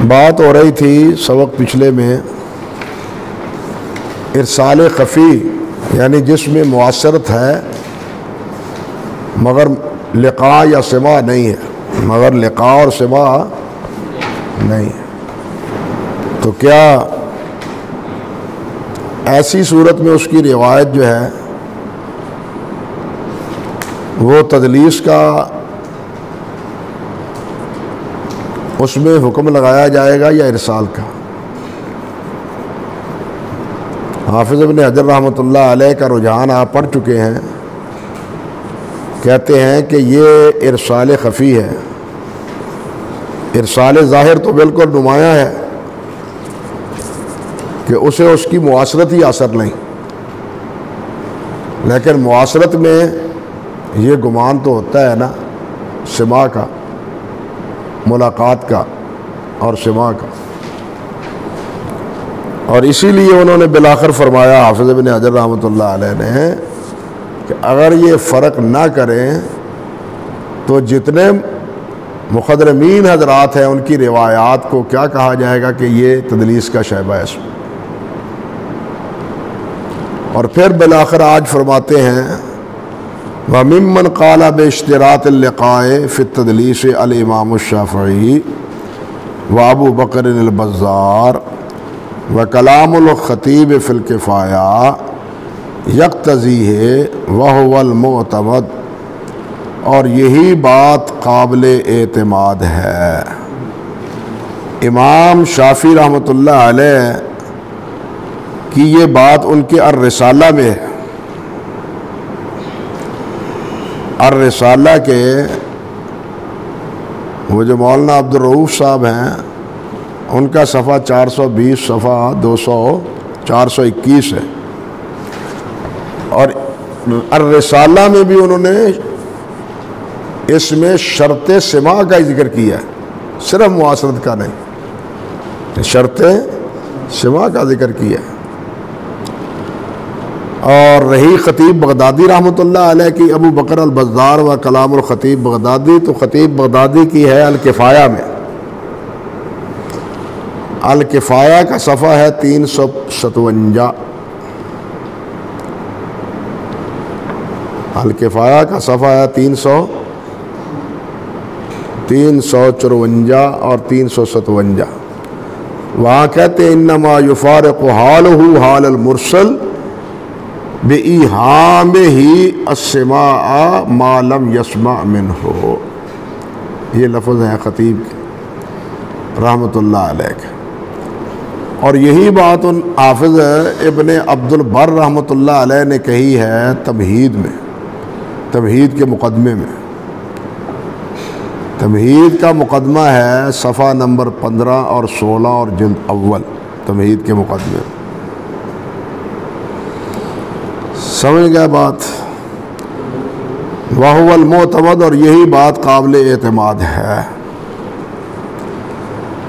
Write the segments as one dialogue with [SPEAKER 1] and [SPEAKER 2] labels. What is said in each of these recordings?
[SPEAKER 1] بات ہو رہی تھی سبق پچھلے میں ارسال خفی، یعنی جس میں معاشرت ہے مگر لقاء یا سماع نہیں ہے، مگر لقاء اور سماع نہیں ہے۔ تو کیا ایسی صورت میں اس کی روایت جو ہے وہ تدلیس کا اس میں حکم لگایا جائے گا یا ارسال کا؟ حافظ ابن حجر رحمۃ اللہ علیہ کا رجحان آپ پڑھ چکے ہیں، کہتے ہیں کہ یہ ارسال خفی ہے۔ ارسال ظاہر تو بالکل نمایاں ہے کہ اسے اس کی معاشرت ہی اثر نہیں، لیکن معاشرت میں یہ گمان تو ہوتا ہے نا سماع کا، ملاقات کا اور سماع کا، اور اسی لیے انہوں نے بالآخر فرمایا حافظ ابن حجر رحمۃ اللہ علیہ نے کہ اگر یہ فرق نہ کریں تو جتنے مخدرمین حضرات ہیں ان کی روایات کو کیا کہا جائے گا کہ یہ تدلیس کا شعبہ ہے اس میں۔ اور پھر بالآخر آج فرماتے ہیں وَمِمَّنْ قَالَ بِاشْتِرَاطِ اللِّقَاءِ فِي التَّدْلِيسِ الْإِمَامُ الشَّافِعِي وَأَبُو بَكْرٍ الْبَزَّارِ وَكَلَامُ الْخَطِيبِ فِي الْكِفَایَةِ يَقْتَضِيهِ وَهُوَ الْمُعْتَمَدُ، اور یہی بات قابل اعتماد ہے۔ امام شافعی رحمۃ اللہ علیہ کی یہ بات ان کے الرسالہ میں ہے۔ الرسالہ کے وہ جو مولانا عبدالرؤوف صاحب ہیں ان کا صفحہ 420 صفحہ 421 ہے، اور الرسالہ میں بھی انہوں نے اس میں شرط سماع کا ذکر کیا ہے، صرف معاشرت کا نہیں، شرط سماع کا ذکر کیا ہے۔ اور رہی خطیب بغدادی رحمۃ اللہ علیہ کی ابو بکر البزار و کلام الخطیب بغدادی، تو خطیب بغدادی کی ہے الکفایہ میں، الکفایہ کا صفحہ ہے 357، الکفایہ کا صفحہ ہے 354 اور 357۔ وہاں کہتے ہیں انما یفارق حالہ حال المرسل بِإِيهَامِهِ السِّمَاعَ مَا لَمْ يَسْمَعْ مِنْهُ، یہ لفظ ہے خطیب کے رحمۃ اللہ علیہ کے۔ اور یہی بات ان حافظ ابن عبد البر رحمۃ اللہ علیہ نے کہی ہے تمہید میں، تمہید کے مقدمے میں۔ تمہید کا مقدمہ ہے صفحہ نمبر 15 اور 16 اور جلد اول، تمہید کے مقدمے میں۔ سمجھ گئے بات؟ وَهُوَ الْمُعْتَمَدُ، اور یہی بات قابل اعتماد ہے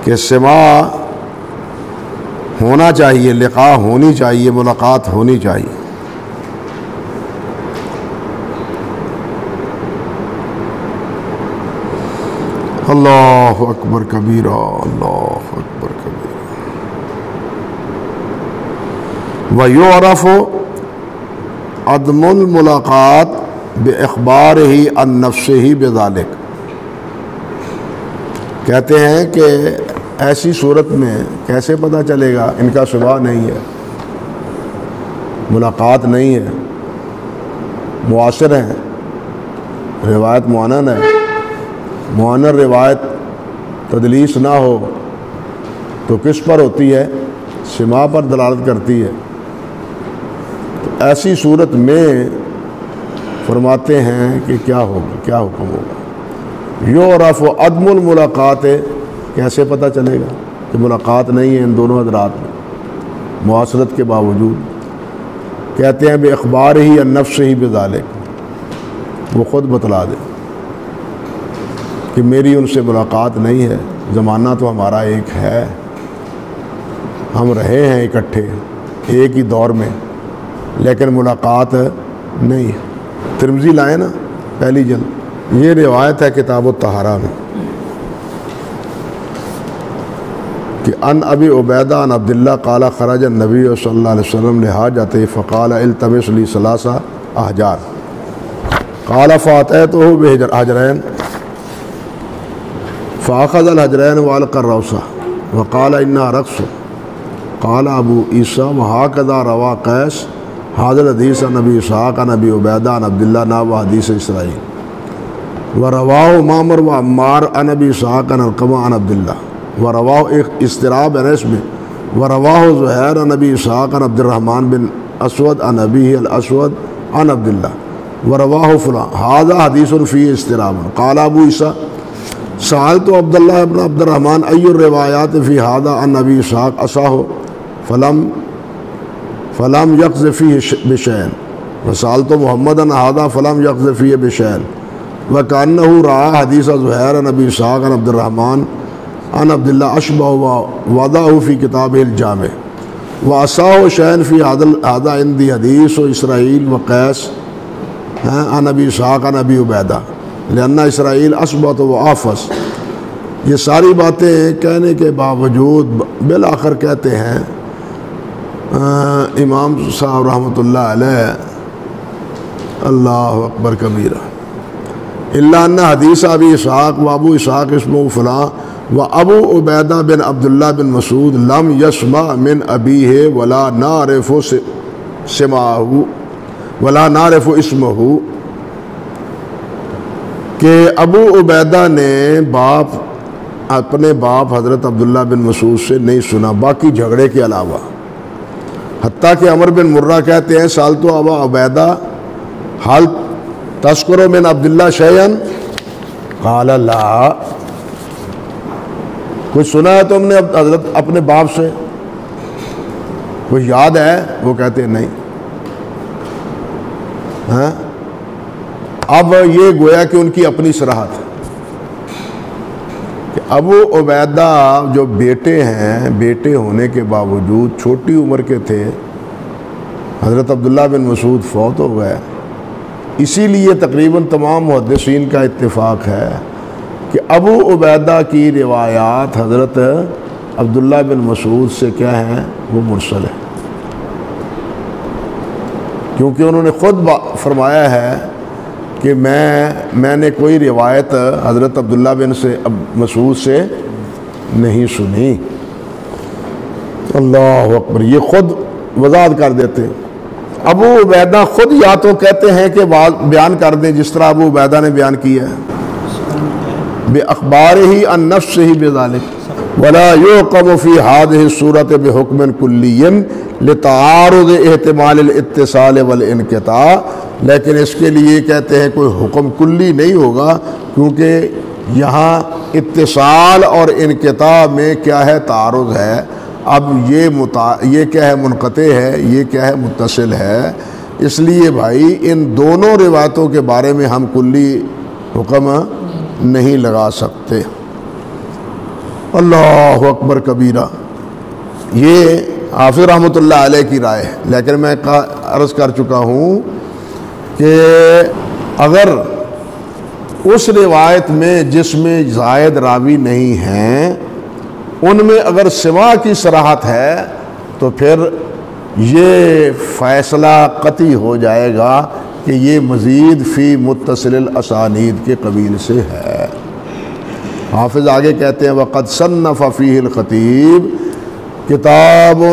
[SPEAKER 1] کہ سماع ہونا چاہیے، لقاء ہونی چاہیے، ملاقات ہونی چاہیے۔ اللہ اکبر کبیرہ، اللہ اکبر کبیرہ۔ وَيُعْرَفُ عدم الملاقات بِإِخْبَارِهِ عن نَفْسِهِ بِذَلِكَ، کہتے ہیں کہ ایسی صورت میں کیسے پتہ چلے گا ان کا سماع نہیں ہے، ملاقات نہیں ہے، معاصر ہیں، روایت معانن ہے، معانن روایت تدلیس نہ ہو تو کس پر ہوتی ہے؟ سماع پر دلالت کرتی ہے۔ ایسی صورت میں فرماتے ہیں کہ کیا ہوگا، کیا حکم ہوگا؟ یعرف عدم الملاقات، کیسے پتہ چلے گا کہ ملاقات نہیں ہے ان دونوں حضرات میں معاشرت کے باوجود؟ کہتے ہیں بِإِخْبَارِهِ عن نَفْسِهِ بِذَلِكَ، وہ خود بتلا دے کہ میری ان سے ملاقات نہیں ہے، زمانہ تو ہمارا ایک ہے، ہم رہے ہیں اکٹھے ایک ہی دور میں، لیکن ملاقات نہیں ہے۔ ترمذی لائے نا پہلی جلد، یہ روایت ہے کتاب الطہارہ میں۔ کہ ان ابی عبیدہ ان عبداللہ قال خرج النبی صلی اللہ علیہ وسلم لحاجتہ فقال التمس لی ثلاثہ احجار قال فاتیتہ بحجرین فاخذ الحجرین والقى الروثہ وقال انہا رقص قال ابو عیسیٰ وہکذا روا قیس حاضر حدیث عن ابی اسحاق عن ابی عبیدہ عن عبداللہ نحو حدیث اسرائیل ورواہ معمر و عمار عن ابی اسحاق عن علقمہ عن عبداللہ ورواہ اضطراب ہے اس میں ورواہ زہیر عن ابی اسحاق عن عبد الرحمن بن اسود عن ابیہ الاسود عن عبداللہ ورواہ فلان ھذا حدیث فی اضطراب قال ابو عیسیٰ سألت عبداللہ بن عبد الرحمن ای الروایات فی ھذا عن ابی اسحاق اصح فلم یقض فیہ بشیء وسألت محمدا ھذا فلم یقض فیہ بشیء وکأنہ رأى حدیث زہیر عن ابی اسحاق عن عبد الرحمن عن عبداللہ اشبہ ووضعہ فی کتابہ الجامع وأصح شیء فی ھذا عندی حدیث اسرائیل وقیس عن ابی اسحاق عن ابی عبیدہ لأن اسرائیل اثبت و آفس. یہ ساری باتیں کہنے کے باوجود بالآخر کہتے ہیں امام صاحب رحمۃ اللہ علیہ اللہ اکبر کبیرہ الا ان حدیث ابی اسحاق و ابو اسحاق اسمہ فلاں و ابو عبیدہ بن عبداللہ بن مسعود لم یسمع من ابیہ ولا نعرف سمعہ ولا نعرف اسمہ کہ ابو عبیدہ نے اپنے باپ حضرت عبداللہ بن مسعود سے نہیں سنا باقی جھگڑے کے علاوہ. حتیٰ کہ عمر بن مرہ کہتے ہیں سالتو ابا عبیدہ حال تذکر من عبداللہ شیئا قال لا. کچھ سنا ہے تم نے حضرت اپنے باپ سے؟ کچھ یاد ہے؟ وہ کہتے ہیں نہیں. ہاں اب یہ گویا کہ ان کی اپنی صراحت ہے کہ ابو عبیدہ جو بیٹے ہیں، بیٹے ہونے کے باوجود چھوٹی عمر کے تھے. حضرت عبداللہ بن مسعود فوت ہو گئے. اسی لیے تقریباً تمام محدثین کا اتفاق ہے کہ ابو عبیدہ کی روایات حضرت عبداللہ بن مسعود سے کیا ہیں؟ وہ مرسل ہے، کیونکہ انہوں نے خود فرمایا ہے کہ میں نے کوئی روایت حضرت عبداللہ بن مسعود سے نہیں سنی. اللہ اکبر، یہ خود وضاحت کر دیتے. ابو عبیدہ خود یا تو کہتے ہیں کہ بیان کر دیں جس طرح ابو عبیدہ نے بیان کیا ہے بے اخبار ہی ان نفس ہی بذالک ولا یعقب فی هذه الصورت بحکم کلی لتعارض احتمال الاتصال والانقطاع. لیکن اس کے لیے کہتے ہیں کوئی حکم کلی نہیں ہوگا کیونکہ یہاں اتصال اور انقطاع میں کیا ہے؟ تعارض ہے. اب یہ کیا ہے؟ منقطع ہے، یہ کیا ہے؟ متصل ہے. اس لیے بھائی ان دونوں روایتوں کے بارے میں ہم کلی حکم نہیں لگا سکتے. اللہ اکبر کبیرہ. یہ حافظ رحمۃ اللہ علیہ کی رائے ہے، لیکن میں عرض کر چکا ہوں کہ اگر اس روایت میں جس میں زائد راوی نہیں ہیں ان میں اگر سوا کی صراحت ہے تو پھر یہ فیصلہ قطعی ہو جائے گا کہ یہ مزید فی متصل الاسانید کے قبیل سے ہے. حافظ آگے کہتے ہیں وقد صنف فیہ الخطیب کتاب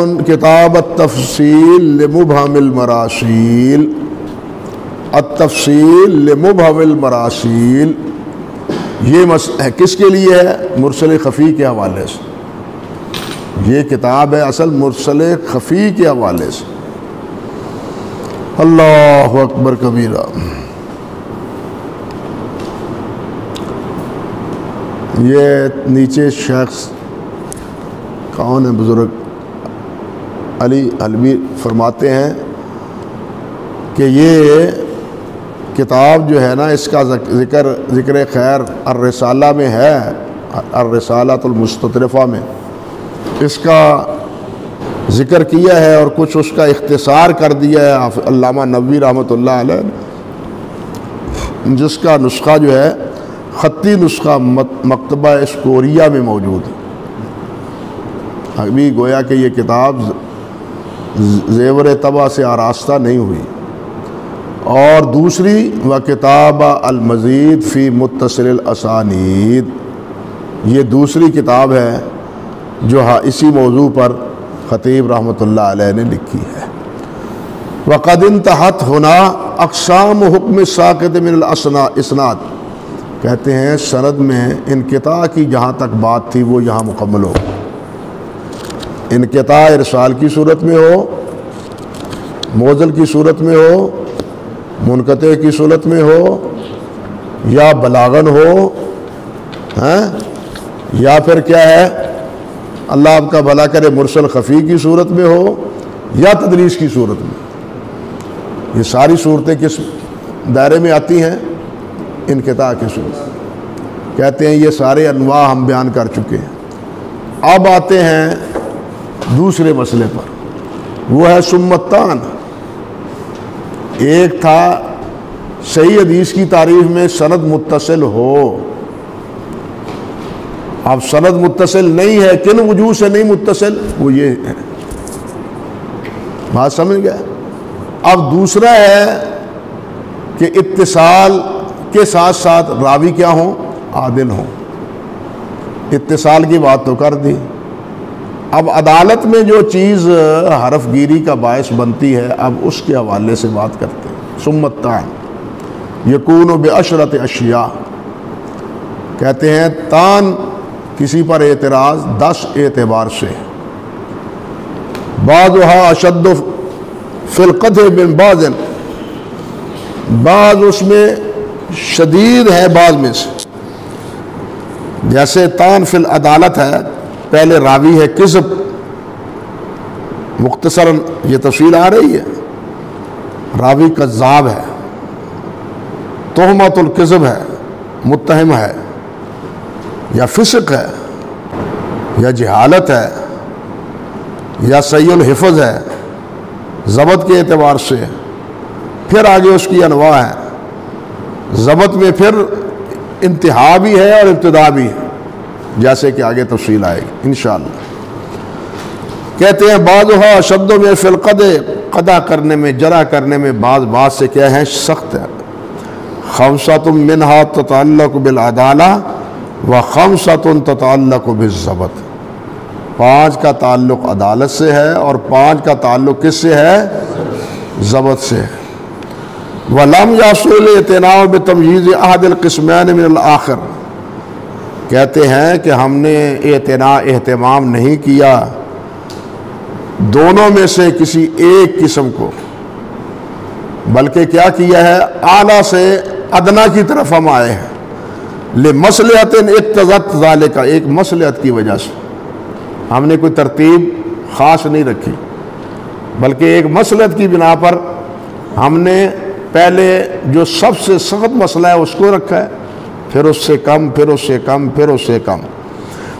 [SPEAKER 1] التفصیل لمبہم المراسیل. التفصیل لمبہم المراسیل یہ کس کے لیے ہے؟ مرسل خفی کے حوالے سے. یہ کتاب ہے اصل مرسل خفی کے حوالے سے. اللہ اکبر کبیرہ. یہ نیچے شخص کون ہے؟ بزرگ علی حلبی فرماتے ہیں کہ یہ کتاب جو ہے نا اس کا ذکر خیر الرسالہ میں ہے، الرسالۃ المستطرفہ میں اس کا ذکر کیا ہے اور کچھ اس کا اختصار کر دیا ہے علامہ نووی رحمۃ اللہ علیہ، جس کا نسخہ جو ہے خطی نسخہ مکتبہ اسکوریہ میں موجود ہے. ابھی گویا کہ یہ کتاب زیور طبع سے آراستہ نہیں ہوئی۔ اور دوسری و کتاب المزید فی متصل الاسانید، یہ دوسری کتاب ہے جو اسی موضوع پر خطیب رحمۃ اللہ علیہ نے لکھی ہے۔ وقد انتہت ہونا اقسام حکم ساقط من الاسناد، کہتے ہیں سند میں انقطاع کی جہاں تک بات تھی وہ یہاں مکمل ہو۔ انقطاع ارسال کی صورت میں ہو، معضل کی صورت میں ہو، منقطع کی صورت میں ہو، یا بلاغن ہو، یا پھر کیا ہے اللہ آپ کا بھلا کرے مرسل خفی کی صورت میں ہو، یا تدریس کی صورت میں۔ یہ ساری صورتیں کس دائرے میں آتی ہیں؟ انقطاع کی صورت۔ کہتے ہیں یہ سارے انواع ہم بیان کر چکے ہیں۔ اب آتے ہیں دوسرے مسئلے پر، وہ ہے سمتان۔ ایک تھا صحیح حدیث کی تعریف میں سند متصل ہو، اب سند متصل نہیں ہے، کن وجوہ سے نہیں متصل، وہ یہ ہے، بات سمجھ گئے۔ اب دوسرا ہے کہ اتصال کے ساتھ ساتھ راوی کیا ہوں؟ عادل ہوں۔ اتصال کی بات تو کر دی، اب عدالت میں جو چیز حرف گیری کا باعث بنتی ہے اب اس کے حوالے سے بات کرتے ہیں۔ سمتان یکون بعشرۃ اشیاء، کہتے ہیں تان کسی پر اعتراض 10 اعتبار سے، بعضها اشد فی القدح من بعض، بعض اس میں شدید ہے بعض میں سے، جیسے تان فی العدالت ہے، پہلے راوی ہے کذب، مختصراً یہ تفصیل آ رہی ہے، راوی کذاب ہے، تہمت الکذب ہے، متہم ہے، یا فسق ہے، یا جہالت ہے، یا سیء الحفظ ہے ضبط کے اعتبار سے۔ پھر آگے اس کی انواع ہے، ضبط میں پھر انتہا بھی ہے اور ابتدا بھی ہے، جیسے کہ آگے تفصیل آئے گی انشاءاللہ۔ کہتے ہیں بعضها اشد میں فی القدح، قضا کرنے میں، جرح کرنے میں بعض سے کیا ہے؟ سخت ہے۔ خمسۃ منہا تتعلق بالعدالہ و خمسۃ تتعلق بالضبط، 5 کا تعلق عدالت سے ہے اور 5 کا تعلق کس سے ہے؟ ضبط سے ہے۔ وَلَمْ يَحْصُلِ الْاعْتِنَاءُ بِتَمْيِيزِ أَحَدِ الْقِسْمَيْنِ مِنَ الْآخِرِ، کہتے ہیں کہ ہم نے اہتمام نہیں کیا دونوں میں سے کسی ایک قسم کو، بلکہ کیا کیا ہے؟ اعلیٰ سے ادنا کی طرف ہم آئے ہیں، لِمَصْلِحَةٍ اقتضت ذَلِكَ، ایک مصلحت کی وجہ سے ہم نے کوئی ترتیب خاص نہیں رکھی، بلکہ ایک مصلحت کی بنا پر ہم نے پہلے جو سب سے سخت مسئلہ ہے اس کو رکھا ہے، پھر اس سے کم، پھر اس سے کم، پھر اس سے کم۔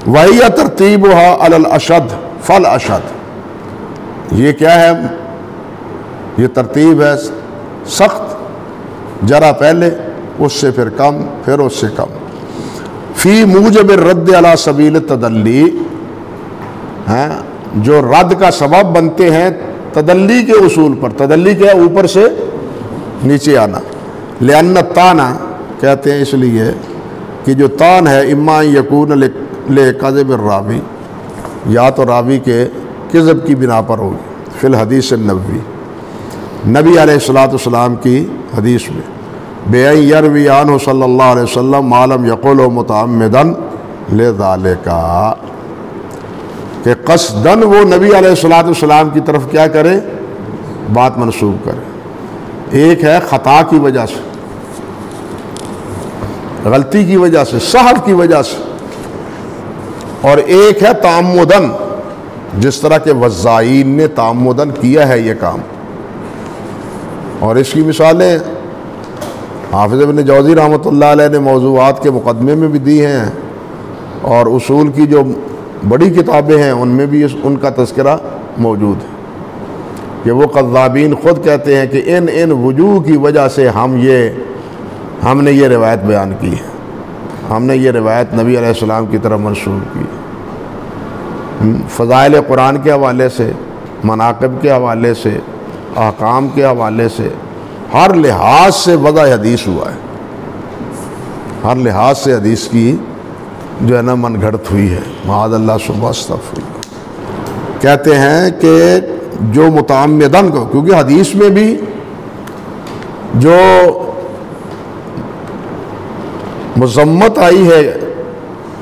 [SPEAKER 1] وَهِيَ تَرْتِيبُهَا عَلَى الْأَشَدِّ فَالْأَشَدُّ، یہ کیا ہے؟ یہ ترتیب ہے سخت، جرا پہلے، اس سے پھر کم، پھر اس سے کم۔ فی موجب الرد علی سبیل التدلی، جو رد کا سبب بنتے ہیں تدلی کے اصول پر۔ تدلی کیا ہے؟ اوپر سے نیچے آنا۔ لأن الطعن، کہتے ہیں اس لیے کہ جو طعن ہے اما یکون لکذب الراوی، یا تو راوی کے کذب کی بنا پر ہوگی، فی الحدیث النبوی، نبی علیہ الصلوۃ والسلام کی حدیث میں، بأن یروی عنہ صلی اللہ علیہ وسلم ما لم یقلہ متعمدا لذالک، کہ قصداً وہ نبی علیہ الصلوۃ والسلام کی طرف کیا کرے؟ بات منسوب کرے۔ ایک ہے خطا کی وجہ سے، غلطی کی وجہ سے، سہو کی وجہ سے، اور ایک ہے تعمدن، جس طرح کے وزائین نے تعمدن کیا ہے یہ کام۔ اور اس کی مثالیں حافظ ابن جوزی رحمۃ اللہ علیہ نے موضوعات کے مقدمے میں بھی دی ہیں، اور اصول کی جو بڑی کتابیں ہیں ان میں بھی ان کا تذکرہ موجود ہے، کہ وہ قذابین خود کہتے ہیں کہ ان وجوہ کی وجہ سے ہم نے یہ روایت بیان کی ہے، ہم نے یہ روایت نبی علیہ السلام کی طرف منسوب کی۔ فضائل قرآن کے حوالے سے، مناقب کے حوالے سے، احکام کے حوالے سے، ہر لحاظ سے وضع حدیث ہوا ہے، ہر لحاظ سے حدیث کی جو ہے نا من گھڑت ہوئی ہے، معاذ اللہ ثم استغفر اللہ۔ کہتے ہیں کہ جو متعمدن کو، کیونکہ حدیث میں بھی جو مذمت آئی ہے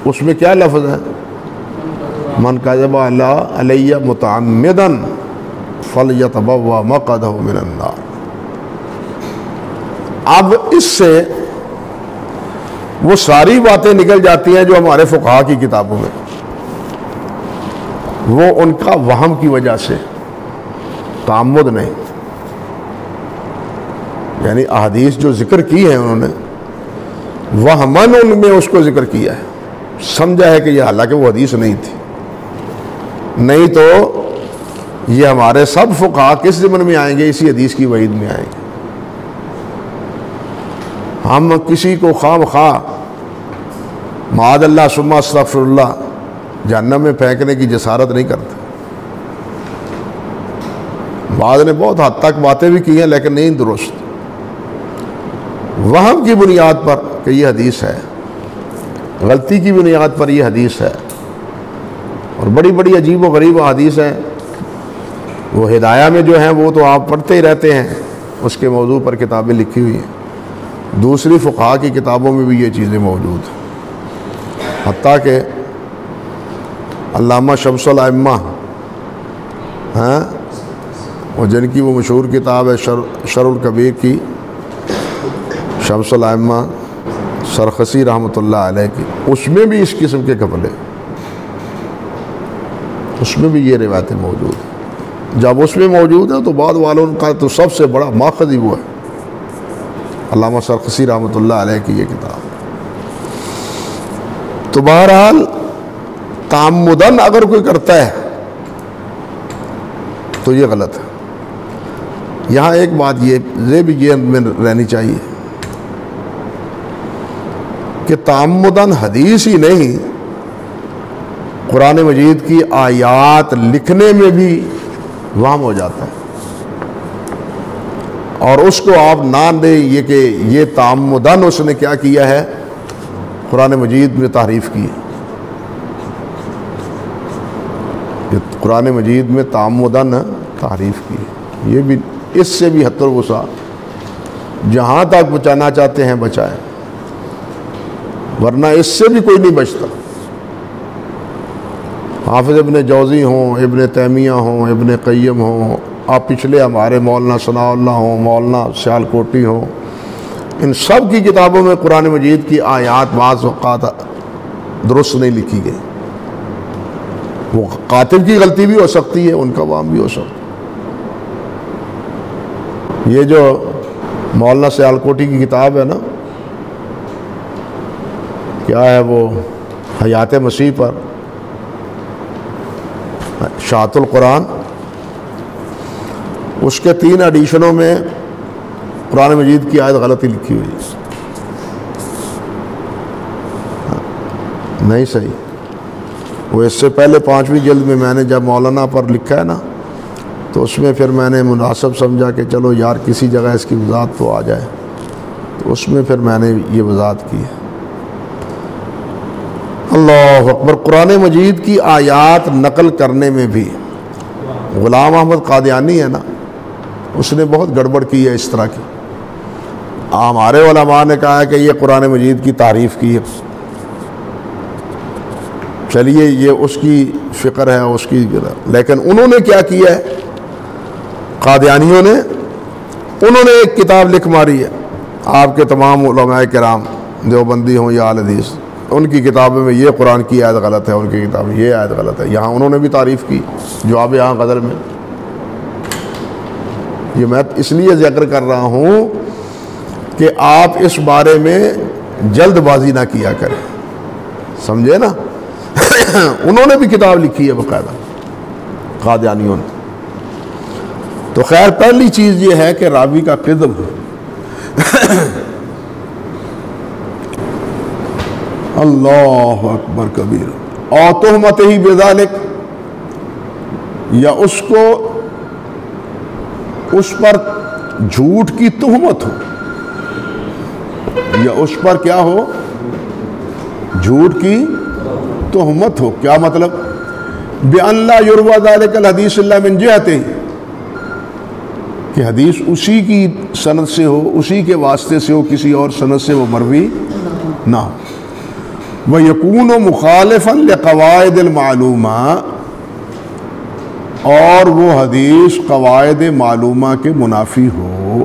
[SPEAKER 1] اس میں کیا لفظ ہے؟ من کذب علی متعمدا فلیتبوأ مقعدہ من النار۔ اب اس سے وہ ساری باتیں نکل جاتی ہیں جو ہمارے فقہا کی کتابوں میں، وہ ان کا وہم کی وجہ سے، تعمد نہیں، یعنی احادیث جو ذکر کی ہیں انہوں نے وہمن ان میں اس کو ذکر کیا ہے، سمجھا ہے کہ یہ حالانکہ وہ حدیث نہیں تھی، نہیں تو یہ ہمارے سب فقہا کس ضمن میں آئیں گے؟ اسی حدیث کی وعید میں آئیں گے۔ ہم کسی کو خواہ مخواہ معاذ اللہ ثم استغفر اللہ جہنم میں پھینکنے کی جسارت نہیں کرتے۔ بعض نے بہت حد تک باتیں بھی کی ہیں لیکن نہیں درست، وہم کی بنیاد پر کہ یہ حدیث ہے، غلطی کی بنیاد پر یہ حدیث ہے، اور بڑی بڑی عجیب و غریب حدیث ہیں، وہ ہدایہ میں جو ہیں وہ تو آپ پڑھتے ہی رہتے ہیں، اس کے موضوع پر کتابیں لکھی ہوئی ہیں، دوسری فقہا کی کتابوں میں بھی یہ چیزیں موجود ہیں، حتیٰ کہ علامہ شمس الائمہ ہیں، اور جن کی وہ مشہور کتاب ہے شرح الکبیر کی، شمس الائمہ سرخسی رحمۃ اللہ علیہ کی، اس میں بھی اس قسم کے قبلے، اس میں بھی یہ روایتیں موجود ہیں۔ جب اس میں موجود ہیں تو بعد والوں کا تو سب سے بڑا ماخذ ہی وہ ہے، علامہ سرخسی رحمۃ اللہ علیہ کی یہ کتاب۔ تو بہرحال تعمدن اگر کوئی کرتا ہے تو یہ غلط ہے۔ یہاں ایک بات یہ بھی یہ میں رہنی چاہیے کہ تعمدن حدیث ہی نہیں، قرآن مجید کی آیات لکھنے میں بھی وہم ہو جاتا ہے، اور اس کو آپ نہ دیں یہ کہ یہ تعمدن اس نے کیا کیا ہے، قرآن مجید میں تحریف کی ہے۔ قرآن مجید میں تعمدن تحریف کی ہے، یہ بھی اس سے بھی حد الوسع جہاں تک بچانا چاہتے ہیں بچائیں، ورنہ اس سے بھی کوئی نہیں بچتا۔ حافظ ابن جوزی ہوں، ابن تیمیہ ہوں، ابن قیم ہوں، آپ پچھلے ہمارے مولانا ثناء اللہ ہوں، مولانا سیالکوٹی ہوں، ان سب کی کتابوں میں قرآن مجید کی آیات بعض اوقات درست نہیں لکھی گئی۔ وہ کاتب کی غلطی بھی ہو سکتی ہے، ان کا وہم بھی ہو سکتا ہے۔ یہ جو مولانا سیالکوٹی کی کتاب ہے نا، کیا ہے وہ، حیات مسیح پر شاعت القرآن، اس کے 3 ایڈیشنوں میں قرآن مجید کی آیت غلطی لکھی ہوئی ہے، نہیں صحیح۔ وہ اس سے پہلے 5ویں جلد میں نے جب مولانا پر لکھا ہے نا، تو اس میں پھر میں نے مناسب سمجھا کہ چلو یار کسی جگہ اس کی وضاحت تو آ جائے، تو اس میں پھر میں نے یہ وضاحت کی ہے۔ اللہ اکبر۔ قرآن مجید کی آیات نقل کرنے میں بھی غلام احمد قادیانی ہے نا، اس نے بہت گڑبڑ کی ہے اس طرح کی۔ ہمارے علماء نے کہا ہے کہ یہ قرآن مجید کی تعریف کی ہے، چلیے یہ اس کی فکر ہے، اس کی، لیکن انہوں نے کیا کیا ہے قادیانیوں نے، انہوں نے ایک کتاب لکھ ماری ہے، آپ کے تمام علماء کرام دیوبندی ہوں یا اہل حدیث، ان کی کتابوں میں یہ قرآن کی آیت غلط ہے، ان کی کتاب میں یہ آیت غلط ہے۔ یہاں انہوں نے بھی تعریف کی جواب یہاں غزل میں۔ یہ میں اس لیے ذکر کر رہا ہوں کہ آپ اس بارے میں جلد بازی نہ کیا کریں، سمجھے نا۔ انہوں نے بھی کتاب لکھی ہے باقاعدہ قادیانیوں نے۔ تو خیر پہلی چیز یہ ہے کہ راوی کا قدم اللہ اکبر کبیر، اور تہمت ہی بذالک، یا اس کو اس پر جھوٹ کی تہمت ہو، یا اس پر کیا ہو، جھوٹ کی تہمت ہو. کیا مطلب؟ بِأَنْ لَا يُرْوَى ذَلِكَ الْحَدِيثُ إِلَّا مِنْ جِهَتِهِ، کہ حدیث اسی کی سند سے ہو، اسی کے واسطے سے ہو، کسی اور سند سے وہ مروی نہ ہو. وَيَكُونُ مُخَالِفًا لِقَوَائِدِ الْمَعْلُومَةِ، اور وہ حدیث قواعد معلومہ کے منافی ہو.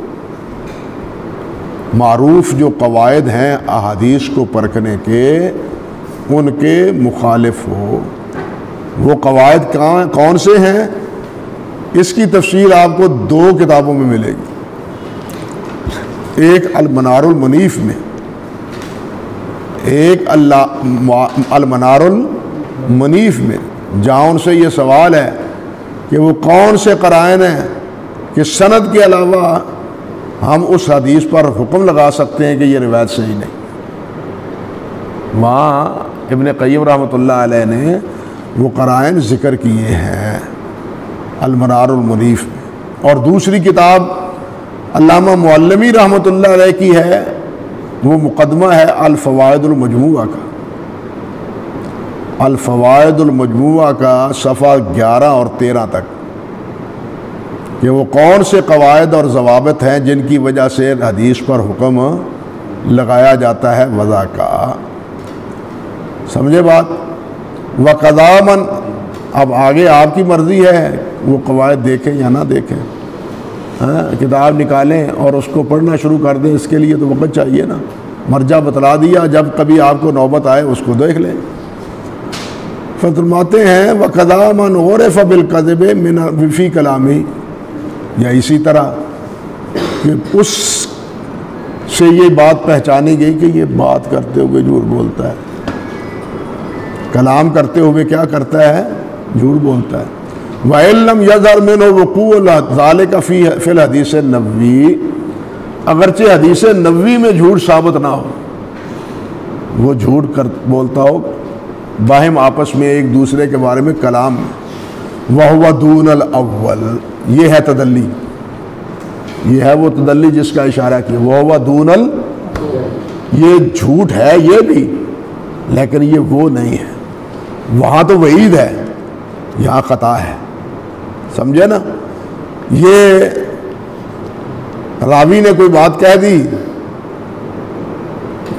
[SPEAKER 1] معروف جو قواعد ہیں احادیث کو پرکھنے کے، ان کے مخالف ہو. وہ قواعد کون سے ہیں؟ اس کی تفصیل آپ کو 2 کتابوں میں ملے گی. ایک المنار المنیف میں، ایک المنار المنیف میں، جہاں ان سے یہ سوال ہے کہ وہ کون سے قرائن ہیں کہ سند کے علاوہ ہم اس حدیث پر حکم لگا سکتے ہیں کہ یہ روایت صحیح نہیں. وہاں ابن قیم رحمۃ اللہ علیہ نے وہ قرائن ذکر کیے ہیں المنار المنیف میں. اور دوسری کتاب علامہ معلمی رحمۃ اللہ علیہ کی ہے، وہ مقدمہ ہے الفوائد المجموعہ کا. الفوائد المجموعہ کا صفحہ 11 اور 13 تک، کہ وہ کون سے قواعد اور ضوابط ہیں جن کی وجہ سے حدیث پر حکم لگایا جاتا ہے وضع کا. سمجھے بات؟ وَقَضَى مَنْ، اب آگے آپ کی مرضی ہے وہ قواعد دیکھیں یا نہ دیکھیں. کتاب نکالیں اور اس کو پڑھنا شروع کر دیں، اس کے لیے تو وقت چاہیے نا. مرجع بتلا دیا، جب کبھی آپ کو نوبت آئے اس کو دیکھ لیں. فرماتے ہیں وَقَضَى مَنْ عُرِفَ بِالْكَذِبِ مِنْ فِي كَلَامِهِ، یا اسی طرح کہ اس سے یہ بات پہچانی گئی کہ یہ بات کرتے ہوئے جھوٹ بولتا ہے، کلام کرتے ہوئے کیا کرتا ہے، جھوٹ بولتا ہے. وَإِن لَّمْ يَظْهَرْ مِنْهُ وُقُوعُ ذَلِكَ فِي الْحَدِيثِ النَّبَوِيِّ، اگرچہ حدیث نبوی میں جھوٹ ثابت نہ ہو، وہ جھوٹ بولتا ہو باہم آپس میں ایک دوسرے کے بارے میں کلام میں. وَهُوَ دُونَ الْأَوَّلِ، یہ ہے تدلی، یہ ہے وہ تدلی جس کا اشارہ کیا. وَهُوَ دُونَ یہ جھوٹ ہے یہ بھی، لیکن یہ وہ نہیں ہے. وہاں تو وعید ہے، یہاں خطا ہے. سمجھے نا؟ یہ راوی نے کوئی بات کہہ دی،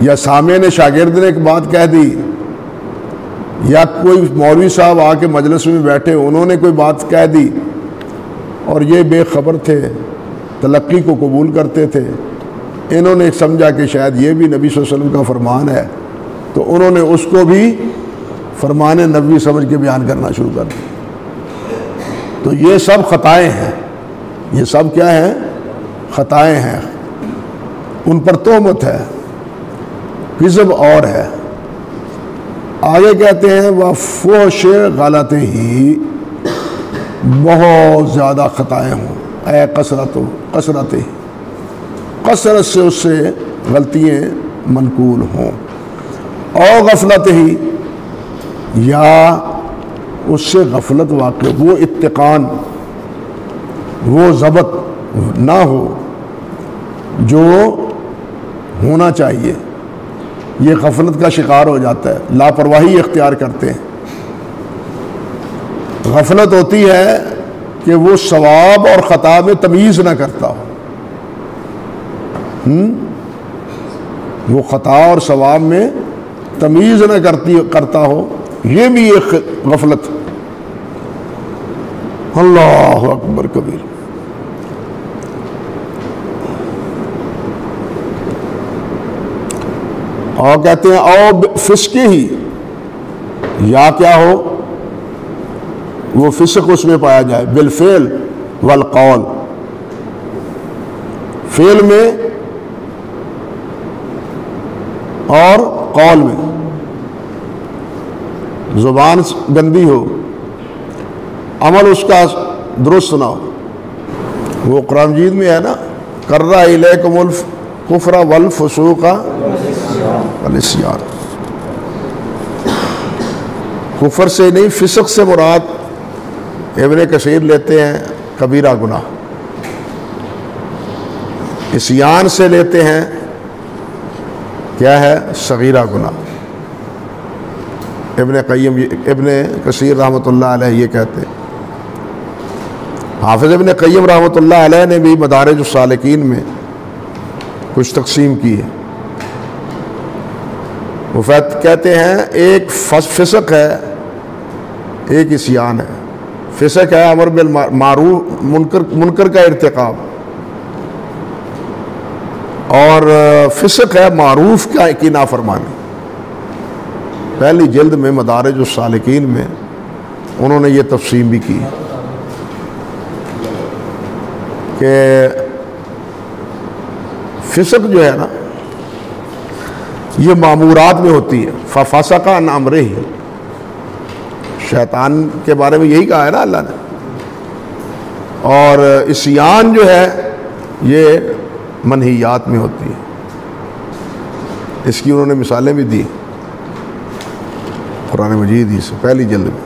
[SPEAKER 1] یا سامع نے شاگرد نے ایک بات کہہ دی، یا کوئی مولوی صاحب آ کے مجلس میں بیٹھے انہوں نے کوئی بات کہہ دی، اور یہ بے خبر تھے، تلقی کو قبول کرتے تھے. انہوں نے سمجھا کہ شاید یہ بھی نبی صلی اللہ علیہ وسلم کا فرمان ہے، تو انہوں نے اس کو بھی فرمان نبوی سمجھ کے بیان کرنا شروع کر دیا. تو یہ سب خطائیں ہیں، یہ سب کیا ہیں؟ خطائیں ہیں. ان پر تہمت ہے، کذب اور ہے. آگے کہتے ہیں وَفُحْشِ غَلَطِهِ، بہت زیادہ خطائیں ہوں، اے کثرت سے اس سے غلطیاں منقول ہوں. اور غفلت ہی، یا اس سے غفلت واقع، وہ اتقان، وہ ضبط نہ ہو جو ہونا چاہیے. یہ غفلت کا شکار ہو جاتا ہے، لاپرواہی اختیار کرتے ہیں. غفلت ہوتی ہے کہ وہ ثواب اور خطا میں تمیز نہ کرتا ہو. وہ خطا اور ثواب میں تمیز نہ کرتا ہو، یہ بھی ایک غفلت. اللہ اکبر کبیر. اور کہتے ہیں او فسق ہی، یا کیا ہو، وہ فسق اس میں پایا جائے بالفعل والقول، فعل میں اور قول میں. زبان گندی ہو، عمل اس کا درست نہ ہو. وہ قرآن مجید میں ہے نا، کرہ الیکم الکفر والفسوق والعصیان. کفر سے نہیں، فسق سے مراد ابن کثیر لیتے ہیں کبیرہ گناہ، عصیان سے لیتے ہیں کیا ہے؟ صغیرہ گناہ۔ ابن کثیر رحمۃ اللہ علیہ یہ کہتے ہیں۔ حافظ ابن قیم رحمۃ اللہ علیہ نے بھی مدارج السالکین میں کچھ تقسیم کی ہے۔ وہ کہتے ہیں ایک فسق ہے، ایک عصیان ہے۔ فسق ہے امر بالمعروف منکر کا ارتکاب، اور فسق ہے معروف کی نافرمانی۔ پہلی جلد میں مدارج السالکین میں انہوں نے یہ تقسیم بھی کی کہ فسق جو ہے نا یہ معمورات میں ہوتی ہے۔ ففسق عن امرہ، شیطان کے بارے میں یہی کہا ہے نا اللہ نے۔ اور عصیان جو ہے یہ منہیات میں ہوتی ہے۔ اس کی انہوں نے مثالیں بھی دی قرآن مجید ہی سے پہلی جلد میں،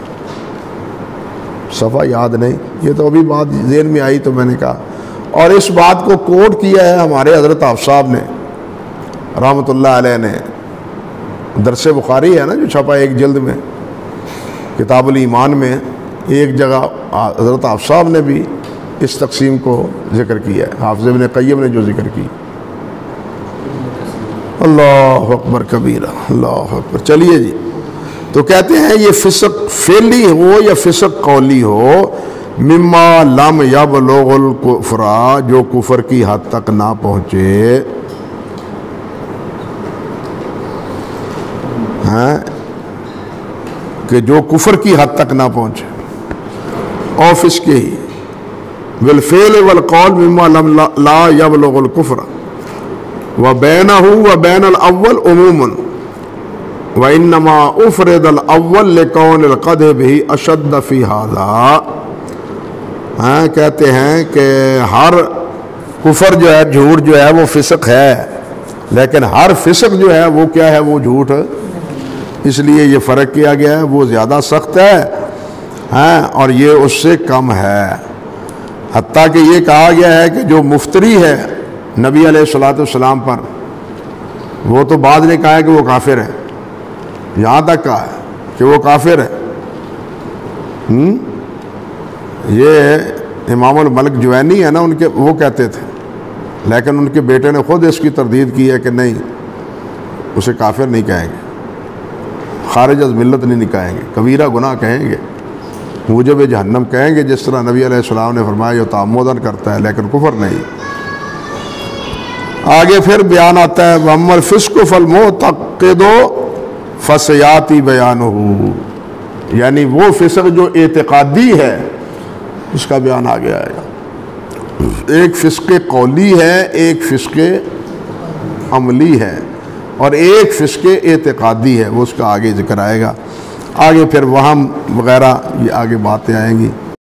[SPEAKER 1] صفحہ یاد نہیں، یہ تو ابھی بات ذہن میں آئی تو میں نے کہا۔ اور اس بات کو کوٹ کیا ہے ہمارے حضرت حافظ صاحب نے رحمۃ اللہ علیہ نے، درس بخاری ہے نا جو چھپا ایک جلد میں کتاب الایمان میں، ایک جگہ حضرت حافظ صاحب نے بھی اس تقسیم کو ذکر کیا ہے، حافظ ابن قیم نے جو ذکر کی۔ اللہ اکبر کبیرہ، اللہ اکبر۔ چلیے جی، تو کہتے ہیں یہ فسق فعلی ہو یا فسق قولی ہو، مما لم یبلغ الکفر، جو کفر کی حد تک نہ پہنچے، کہ جو کفر کی حد تک نہ پہنچے، اور فسق ہی بالفعل والقول مما لم لا یبلغ الکفر وبینہ وبین الاول عموما وانما افرد الاول لکون القدح به اشد فی ھذا۔ کہتے ہیں کہ ہر کفر جو ہے، جھوٹ جو ہے وہ فسق ہے، لیکن ہر فسق جو ہے وہ کیا ہے؟ وہ جھوٹ۔ اس لیے یہ فرق کیا گیا ہے، وہ زیادہ سخت ہے اور یہ اس سے کم ہے۔ حتیٰ کہ یہ کہا گیا ہے کہ جو مفتری ہے نبی علیہ الصلوۃ والسلام پر، وہ تو بعد نے کہا ہے کہ وہ کافر ہے، یہاں تک کہا ہے کہ وہ کافر ہے۔ یہ امام الملک جوینی ہے نا، ان کے وہ کہتے تھے، لیکن ان کے بیٹے نے خود اس کی تردید کی ہے کہ نہیں، اسے کافر نہیں کہیں گے، خارج از ملت نہیں کہیں گے، کبیرہ گناہ کہیں گے، موجب جہنم کہیں گے، جس طرح نبی علیہ السلام نے فرمایا جو تعمدن کرتا ہے لیکن کفر نہیں۔ آگے پھر بیان آتا ہے وَأَمَّا الْفِسْقُ فَالْمُعْتَقِدُ فَسَيَأْتِي بَيَانُهُ، یعنی وہ فسق جو اعتقادی ہے اس کا بیان آگے آئے گا۔ ایک فسق قولی ہے، ایک فسق عملی ہے، اور ایک فسق اعتقادی ہے، وہ اس کا آگے ذکر آئے گا۔ آگے پھر وہم وغیرہ یہ آگے باتیں آئیں گی۔